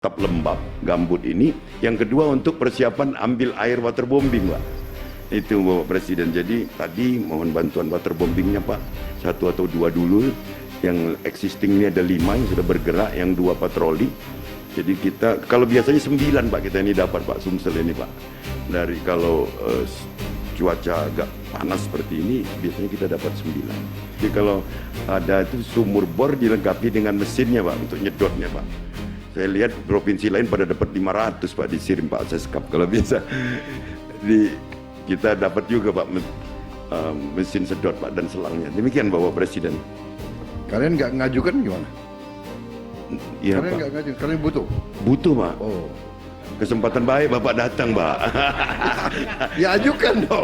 Tetap lembab, gambut ini. Yang kedua untuk persiapan ambil air waterbombing, Pak. Itu Bapak Presiden. Jadi tadi mohon bantuan waterbombingnya, Pak. 1 atau 2 dulu. Yang existing ini ada 5 yang sudah bergerak, yang 2 patroli. Jadi kita, kalau biasanya 9 Pak kita ini dapat Pak Sumsel ini Pak. Dari kalau cuaca agak panas seperti ini, biasanya kita dapat 9. Jadi kalau ada itu sumur bor dilengkapi dengan mesinnya Pak, untuk nyedotnya Pak. Saya lihat provinsi lain pada dapat 500 Pak di Sirim Pak Seskap. Kalau biasa kita dapat juga Pak mesin sedot Pak dan selangnya. Demikian Bapak Presiden. Kalian nggak ngajukan gimana? Iya Kalian Pak. nggak ngajukan, kalian butuh? Butuh Pak. Oh, Kesempatan baik Bapak datang Pak. ya ajukan dong.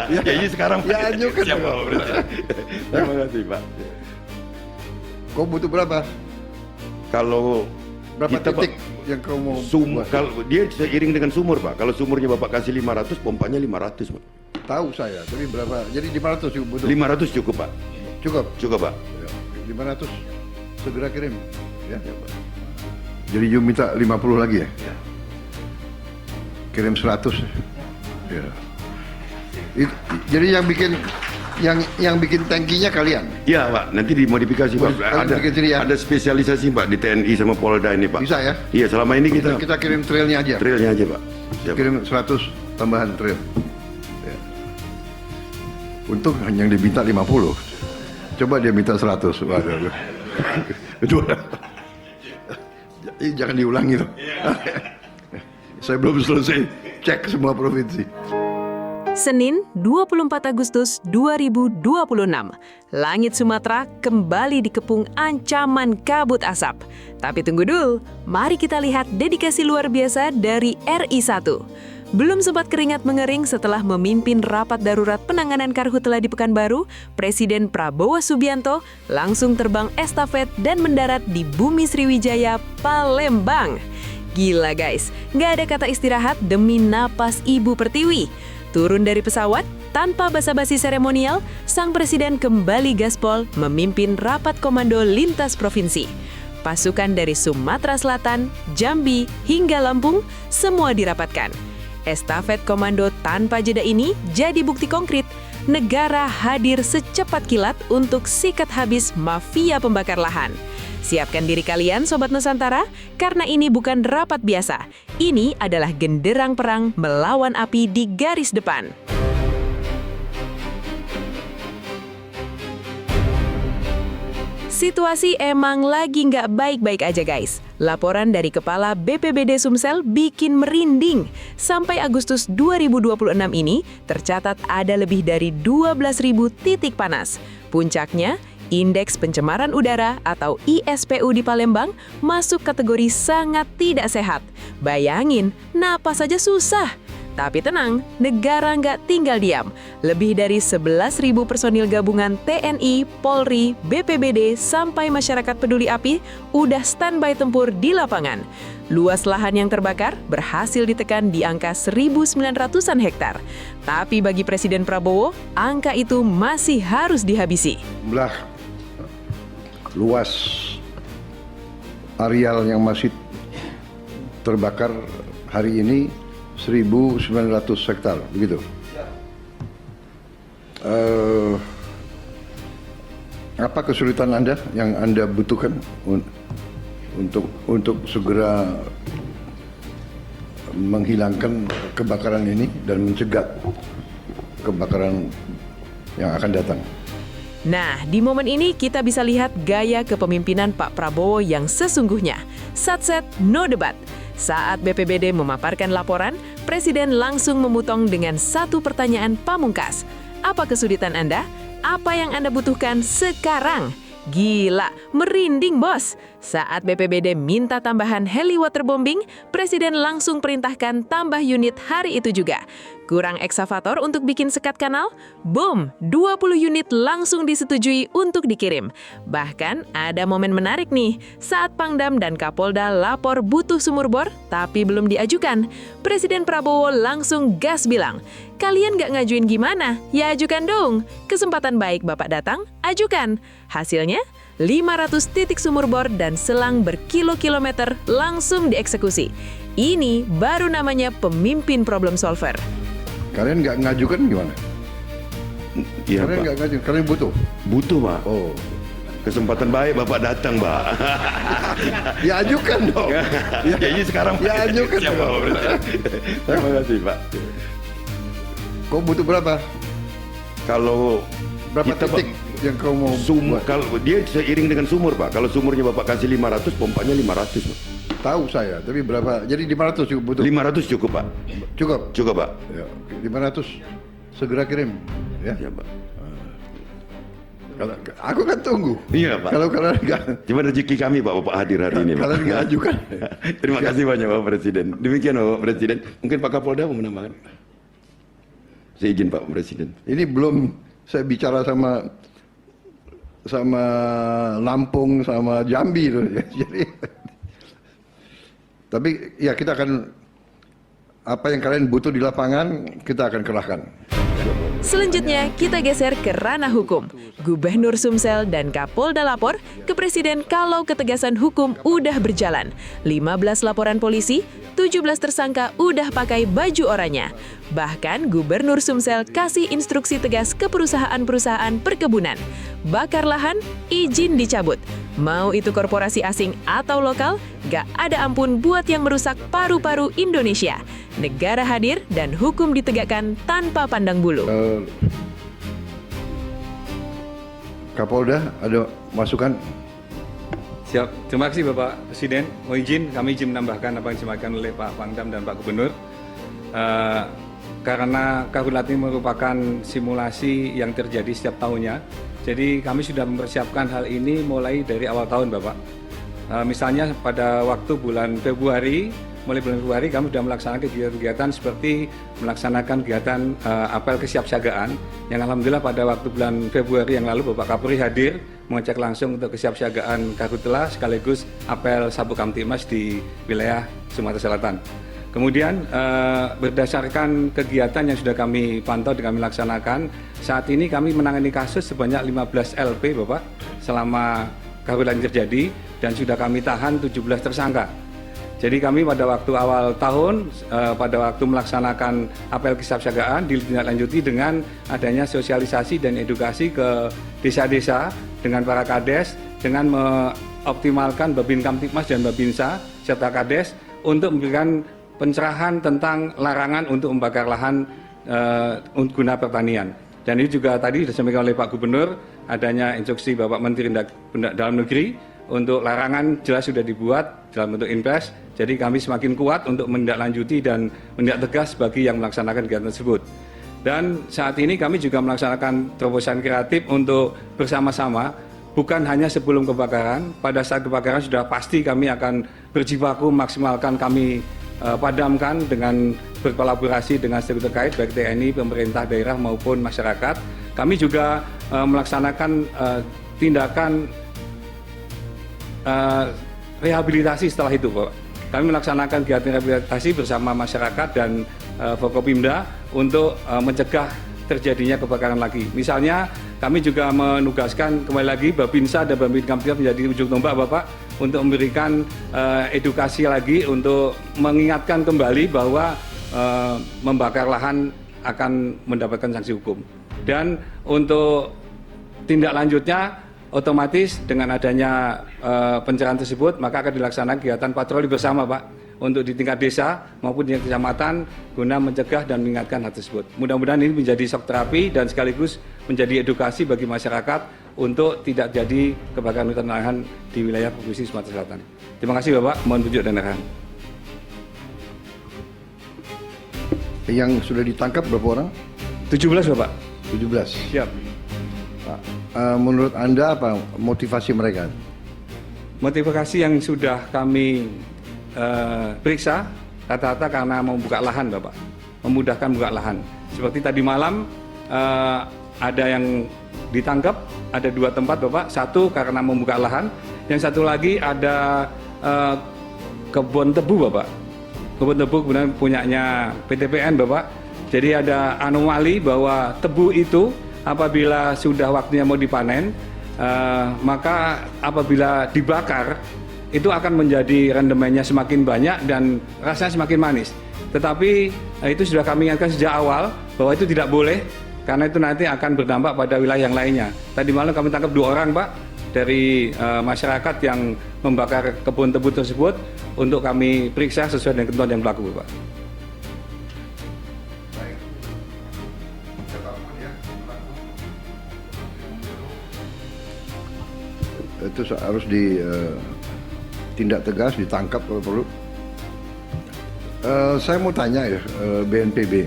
Ya ini sekarang Ya ajukan siap dong. Bapak Presiden. Terima kasih Pak. Kau butuh berapa? Kalau Berapa kita, titik Pak, yang kau mau sumur, buat? kalau dia seiring dengan sumur Pak. Kalau sumurnya Bapak kasih 500, pompanya 500 Pak. Tahu saya, tapi berapa? Jadi 500 cukup butuh? 500 cukup Pak. Cukup? Cukup Pak. Ya, 500 segera kirim. Ya. Ya, Pak. Jadi you minta 50 lagi ya? Ya. Kirim 100 ya. Jadi yang bikin tangkinya kalian? Iya Pak, nanti dimodifikasi Pak. Kalian bikin sendiri ya? Ada spesialisasi Pak di TNI sama Polda ini Pak. Bisa ya? Iya, selama ini kita Kita kirim trailnya aja. trailnya aja Pak. Siap. Kirim 100 tambahan trail. Ya. Untung hanya yang diminta 50. Coba dia minta 100. Waduh. Jangan diulangi loh. Saya belum selesai cek semua provinsi. Senin, 24 Agustus 2026. Langit Sumatera kembali dikepung ancaman kabut asap. Tapi tunggu dulu, mari kita lihat dedikasi luar biasa dari RI1. Belum sempat keringat mengering setelah memimpin rapat darurat penanganan karhutla di Pekanbaru, Presiden Prabowo Subianto langsung terbang estafet dan mendarat di Bumi Sriwijaya, Palembang. Gila guys, nggak ada kata istirahat demi napas Ibu Pertiwi. Turun dari pesawat, tanpa basa-basi seremonial, sang presiden kembali gaspol memimpin rapat komando lintas provinsi. Pasukan dari Sumatera Selatan, Jambi, hingga Lampung, semua dirapatkan. Estafet komando tanpa jeda ini jadi bukti konkret, negara hadir secepat kilat untuk sikat habis mafia pembakar lahan. Siapkan diri kalian Sobat Nusantara, karena ini bukan rapat biasa. Ini adalah genderang perang melawan api di garis depan. Situasi emang lagi nggak baik-baik aja guys. Laporan dari Kepala BPBD Sumsel bikin merinding. Sampai Agustus 2026 ini, tercatat ada lebih dari 12.000 titik panas. Puncaknya, Indeks Pencemaran Udara atau ISPU di Palembang masuk kategori sangat tidak sehat. Bayangin, napas saja susah. Tapi tenang, negara nggak tinggal diam. Lebih dari 11.000 personil gabungan TNI, Polri, BPBD, sampai masyarakat peduli api udah standby tempur di lapangan. Luas lahan yang terbakar berhasil ditekan di angka 1.900-an hektar. Tapi bagi Presiden Prabowo, angka itu masih harus dihabisi. Jumlah luas areal yang masih terbakar hari ini 1.900 hektar, begitu. Apa kesulitan Anda yang Anda butuhkan untuk segera menghilangkan kebakaran ini dan mencegah kebakaran yang akan datang? Nah, di momen ini kita bisa lihat gaya kepemimpinan Pak Prabowo yang sesungguhnya. Satset, no debat. Saat BPBD memaparkan laporan, Presiden langsung memotong dengan satu pertanyaan pamungkas. Apa kesulitan Anda? Apa yang Anda butuhkan sekarang? Gila, merinding bos. Saat BPBD minta tambahan heli waterbombing, Presiden langsung perintahkan tambah unit hari itu juga. Kurang eksavator untuk bikin sekat kanal? Boom, 20 unit langsung disetujui untuk dikirim. Bahkan ada momen menarik nih, saat Pangdam dan Kapolda lapor butuh sumur bor, tapi belum diajukan. Presiden Prabowo langsung gas bilang, kalian nggak ngajuin gimana? Ya ajukan dong. Kesempatan baik Bapak datang, ajukan. Hasilnya, 500 titik sumur bor dan selang berkilo-kilometer langsung dieksekusi. Ini baru namanya pemimpin problem solver. Kalian nggak ngajukan gimana? Iya Kalian Pak. nggak ngajukan, kalian butuh. Butuh Pak. Oh, Kesempatan baik Bapak datang Pak. ya ajukan dong. Ya ini sekarang Pak. Ya, ajukan Siap, dong. Pak Presiden. Terima kasih Pak. Kau butuh berapa? Kalau Berapa kita, titik Pak, yang kau mau sumur, buat? kalau dia seiring dengan sumur Pak. Kalau sumurnya Bapak kasih 500, pompanya 500 Pak. Tahu saya, tapi berapa? Jadi 500 cukup butuh. 500 cukup Pak. Cukup. Cukup Pak. Ya, 500 segera kirim. Ya. Ya Pak. Kalau aku kan tunggu. Iya Pak. Kalau kalian nggak, Cuma rezeki kami Pak Bapak hadir hari ini Pak. kalian nggak ajukan. Terima kasih banyak Bapak Presiden. Demikian Bapak Presiden. Mungkin Pak Kapolda mau menambahkan. Saya izin Pak Presiden. Ini belum saya bicara sama Lampung, sama Jambi loh. Jadi, tapi ya kita akan, apa yang kalian butuh di lapangan kita akan kerahkan. Selanjutnya, kita geser ke ranah hukum. Gubernur Sumsel dan Kapolda lapor ke Presiden kalau ketegasan hukum udah berjalan. 15 laporan polisi, 17 tersangka udah pakai baju oranye. Bahkan Gubernur Sumsel kasih instruksi tegas ke perusahaan-perusahaan perkebunan. Bakar lahan, izin dicabut. Mau itu korporasi asing atau lokal, gak ada ampun buat yang merusak paru-paru Indonesia. Negara hadir dan hukum ditegakkan tanpa pandang bulu. Kapolda ada masukan? Siap. Terima kasih Bapak Presiden. Kami izin menambahkan apa yang disampaikan oleh Pak Pangdam dan Pak Gubernur. Karena Karhutla ini merupakan simulasi yang terjadi setiap tahunnya. Jadi kami sudah mempersiapkan hal ini mulai dari awal tahun Bapak. Misalnya pada waktu bulan Februari, mulai bulan Februari kami sudah melaksanakan kegiatan seperti melaksanakan kegiatan apel kesiapsiagaan yang alhamdulillah pada waktu bulan Februari yang lalu Bapak Kapolri hadir mengecek langsung untuk kesiapsiagaan Karhutla sekaligus apel Sabuk Kamtibmas di wilayah Sumatera Selatan. Kemudian berdasarkan kegiatan yang sudah kami pantau dan kami laksanakan, saat ini kami menangani kasus sebanyak 15 LP Bapak selama Karhutla ini terjadi dan sudah kami tahan 17 tersangka. Jadi kami pada waktu awal tahun, pada waktu melaksanakan apel kesiapsiagaan ditindaklanjuti dengan adanya sosialisasi dan edukasi ke desa-desa dengan para kades dengan mengoptimalkan Babin Kamtibmas dan Babinsa serta kades untuk memberikan pencerahan tentang larangan untuk membakar lahan guna pertanian. Dan ini juga tadi disampaikan oleh Pak Gubernur, adanya instruksi Bapak Menteri Dalam Negeri untuk larangan jelas sudah dibuat dalam bentuk impres. Jadi kami semakin kuat untuk menindaklanjuti dan menindak tegas bagi yang melaksanakan kegiatan tersebut. Dan saat ini kami juga melaksanakan terobosan kreatif untuk bersama-sama, bukan hanya sebelum kebakaran, pada saat kebakaran sudah pasti kami akan berjibaku maksimalkan kami padamkan dengan berkolaborasi dengan stakeholder terkait baik TNI, pemerintah daerah maupun masyarakat. Kami juga melaksanakan tindakan rehabilitasi setelah itu, Pak. Kami melaksanakan kegiatan rehabilitasi bersama masyarakat dan Forkopimda untuk mencegah terjadinya kebakaran lagi. Misalnya kami juga menugaskan kembali lagi Babinsa dan Babin Kamtibmas menjadi ujung tombak Bapak untuk memberikan edukasi lagi untuk mengingatkan kembali bahwa membakar lahan akan mendapatkan sanksi hukum. Dan untuk tindak lanjutnya otomatis dengan adanya pencerahan tersebut maka akan dilaksanakan kegiatan patroli bersama Pak untuk di tingkat desa maupun di tingkat kecamatan guna mencegah dan mengingatkan hal tersebut. Mudah-mudahan ini menjadi shock terapi dan sekaligus menjadi edukasi bagi masyarakat untuk tidak jadi kebakaran hutan dan lahan di wilayah Provinsi Sumatera Selatan. Terima kasih Bapak, mohon tunjuk dan arahan. Yang sudah ditangkap berapa orang? 17 Bapak. 17. Siap. Menurut Anda apa motivasi mereka? Motivasi yang sudah kami periksa rata-rata karena membuka lahan Bapak, memudahkan buka lahan. Seperti tadi malam ada yang ditangkap, ada 2 tempat Bapak, satu karena membuka lahan, yang satu lagi ada kebun tebu Bapak. Kebun tebu kemudian punyanya PTPN Bapak. Jadi ada anomali bahwa tebu itu apabila sudah waktunya mau dipanen, maka apabila dibakar itu akan menjadi rendemennya semakin banyak dan rasanya semakin manis. Tetapi itu sudah kami ingatkan sejak awal bahwa itu tidak boleh karena itu nanti akan berdampak pada wilayah yang lainnya. Tadi malam kami tangkap 2 orang, Pak, dari masyarakat yang membakar kebun tebu tersebut untuk kami periksa sesuai dengan ketentuan yang berlaku, Pak. Itu harus ditindak tegas, ditangkap kalau perlu. Saya mau tanya ya, BNPB,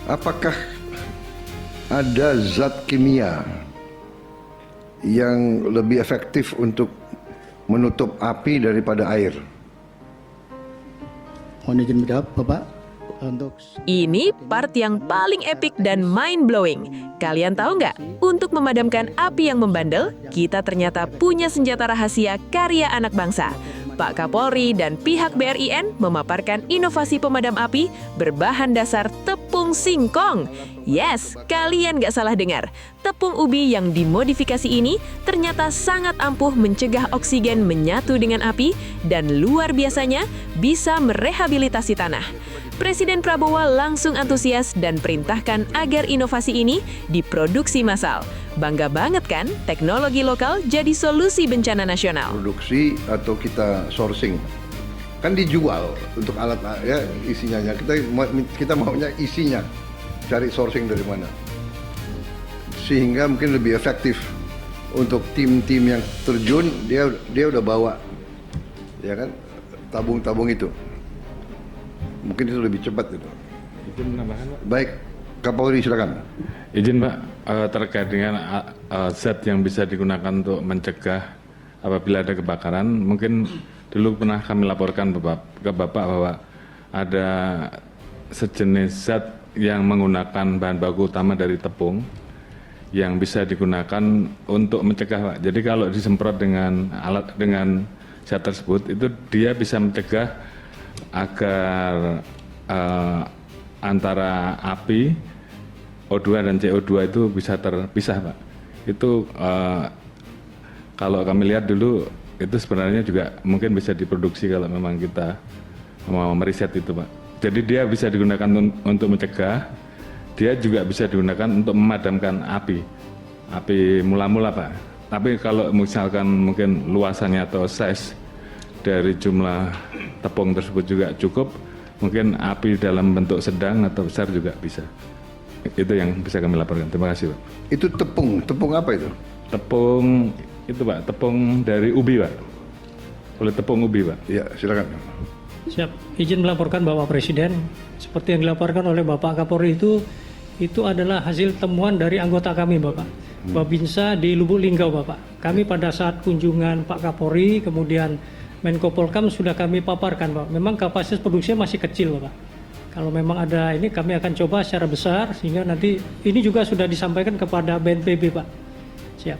apakah ada zat kimia yang lebih efektif untuk menutup api daripada air? Mohon izin menjawab, Bapak. Untuk Ini part yang paling epik dan mind-blowing. Kalian tahu nggak? Untuk memadamkan api yang membandel, kita ternyata punya senjata rahasia karya anak bangsa. Pak Kapolri dan pihak BRIN memaparkan inovasi pemadam api berbahan dasar tepung singkong. Yes, kalian nggak salah dengar. Tepung ubi yang dimodifikasi ini ternyata sangat ampuh mencegah oksigen menyatu dengan api dan luar biasanya bisa merehabilitasi tanah. Presiden Prabowo langsung antusias dan perintahkan agar inovasi ini diproduksi massal. Bangga banget kan, teknologi lokal jadi solusi bencana nasional. Produksi atau kita sourcing, kan dijual untuk alat ya isinya. Kita maunya isinya, cari sourcing dari mana, sehingga mungkin lebih efektif untuk tim-tim yang terjun. Dia udah bawa, ya kan, tabung-tabung itu. Mungkin itu lebih cepat itu. Izin menambahkan, Pak. Baik, Kapolri silakan. Izin, Pak, terkait dengan zat yang bisa digunakan untuk mencegah apabila ada kebakaran. Mungkin dulu pernah kami laporkan ke Bapak bahwa ada sejenis zat yang menggunakan bahan baku utama dari tepung yang bisa digunakan untuk mencegah, Pak. Jadi kalau disemprot dengan zat tersebut, itu dia bisa mencegah agar antara api O2 dan CO2 itu bisa terpisah, Pak. Itu kalau kami lihat dulu itu sebenarnya juga mungkin bisa diproduksi kalau memang kita mau meriset itu, Pak. Jadi dia bisa digunakan untuk mencegah, dia juga bisa digunakan untuk memadamkan api mula-mula, Pak. Tapi kalau misalkan mungkin luasannya atau size dari jumlah tepung tersebut juga cukup, mungkin api dalam bentuk sedang atau besar juga bisa. Itu yang bisa kami laporkan. Terima kasih, Pak. Itu tepung apa itu? Tepung itu, Pak, tepung dari ubi, Pak. Oleh tepung ubi, Pak. Ya, silakan. Siap. Izin melaporkan Bapak Presiden, seperti yang dilaporkan oleh Bapak Kapolri itu adalah hasil temuan dari anggota kami, Bapak. Babinsa di Lubuk Linggau, Bapak. Kami pada saat kunjungan Pak Kapolri, kemudian Menko Polkam sudah kami paparkan, Pak. Memang kapasitas produksinya masih kecil, Pak. Kalau memang ada ini, kami akan coba secara besar, sehingga nanti ini juga sudah disampaikan kepada BNPB, Pak. Siap.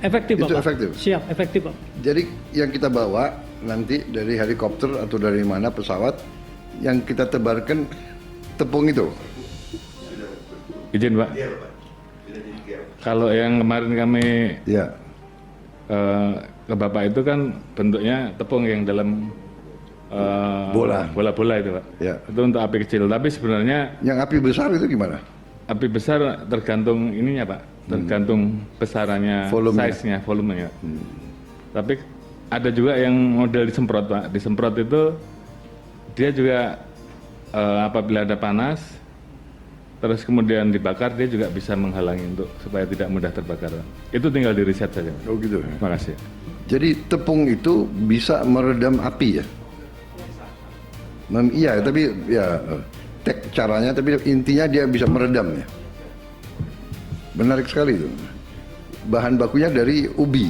Efektif, Bapak. Itu efektif? Siap, efektif, Pak. Jadi yang kita bawa nanti dari helikopter atau dari mana pesawat, yang kita tebarkan tepung itu. Izin, Pak. Kalau yang kemarin kami Ya. ke Bapak itu kan bentuknya tepung yang dalam bola-bola itu, Pak. Ya. Itu untuk api kecil. Tapi sebenarnya Yang api besar itu gimana? api besar tergantung ininya, Pak. Tergantung besarannya, Volumenya. size-nya, volumenya. Tapi ada juga yang model disemprot, Pak. Disemprot itu dia juga apabila ada panas, terus kemudian dibakar, dia juga bisa menghalangi untuk supaya tidak mudah terbakar. Itu tinggal di riset saja. Oh gitu. Terima kasih. Jadi tepung itu bisa meredam api ya? Iya, tapi ya caranya, tapi intinya dia bisa meredam ya. Menarik sekali itu. Bahan bakunya dari ubi,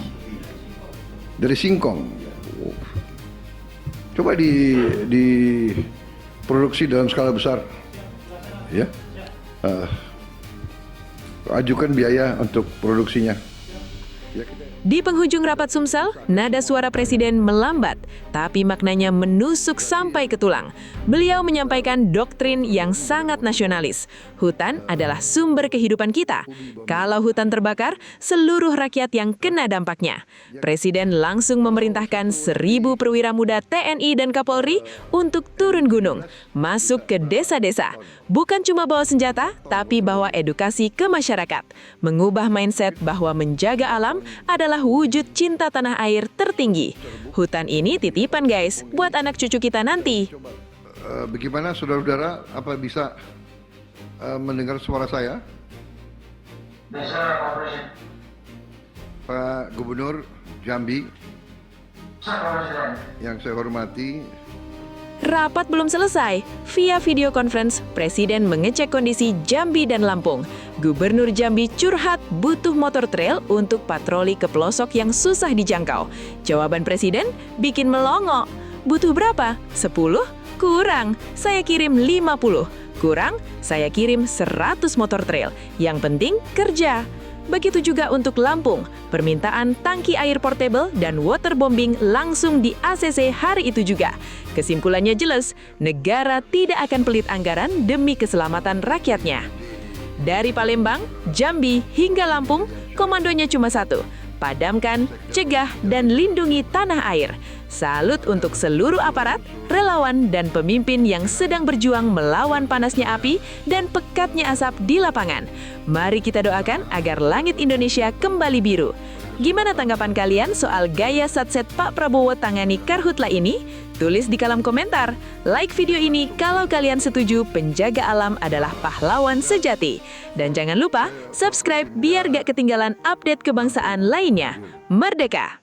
dari singkong. Coba diproduksi dalam skala besar, ya. Ajukan biaya untuk produksinya. Ya, kita Di penghujung rapat Sumsel, nada suara Presiden melambat, tapi maknanya menusuk sampai ke tulang. Beliau menyampaikan doktrin yang sangat nasionalis. Hutan adalah sumber kehidupan kita. Kalau hutan terbakar, seluruh rakyat yang kena dampaknya. Presiden langsung memerintahkan 1.000 perwira muda TNI dan Kapolri untuk turun gunung, masuk ke desa-desa. Bukan cuma bawa senjata, tapi bawa edukasi ke masyarakat. Mengubah mindset bahwa menjaga alam adalah wujud cinta tanah air tertinggi. Hutan ini titipan guys, buat anak cucu kita nanti. bagaimana saudara-saudara, apa bisa mendengar suara saya? Pak Gubernur Jambi, yang saya hormati, Rapat belum selesai. Via video conference, Presiden mengecek kondisi Jambi dan Lampung. Gubernur Jambi curhat butuh motor trail untuk patroli ke pelosok yang susah dijangkau. Jawaban Presiden bikin melongo. Butuh berapa? 10? Kurang. Saya kirim 50. Kurang? Saya kirim 100 motor trail. Yang penting kerja. Begitu juga untuk Lampung, permintaan tangki air portable dan waterbombing langsung di ACC hari itu juga. Kesimpulannya jelas, negara tidak akan pelit anggaran demi keselamatan rakyatnya. Dari Palembang, Jambi, hingga Lampung, komandonya cuma satu, padamkan, cegah, dan lindungi tanah air. Salut untuk seluruh aparat, relawan, dan pemimpin yang sedang berjuang melawan panasnya api dan pekatnya asap di lapangan. Mari kita doakan agar langit Indonesia kembali biru. Gimana tanggapan kalian soal gaya satset Pak Prabowo tangani karhutla ini? Tulis di kolom komentar. Like video ini kalau kalian setuju penjaga alam adalah pahlawan sejati. Dan jangan lupa subscribe biar gak ketinggalan update kebangsaan lainnya. Merdeka!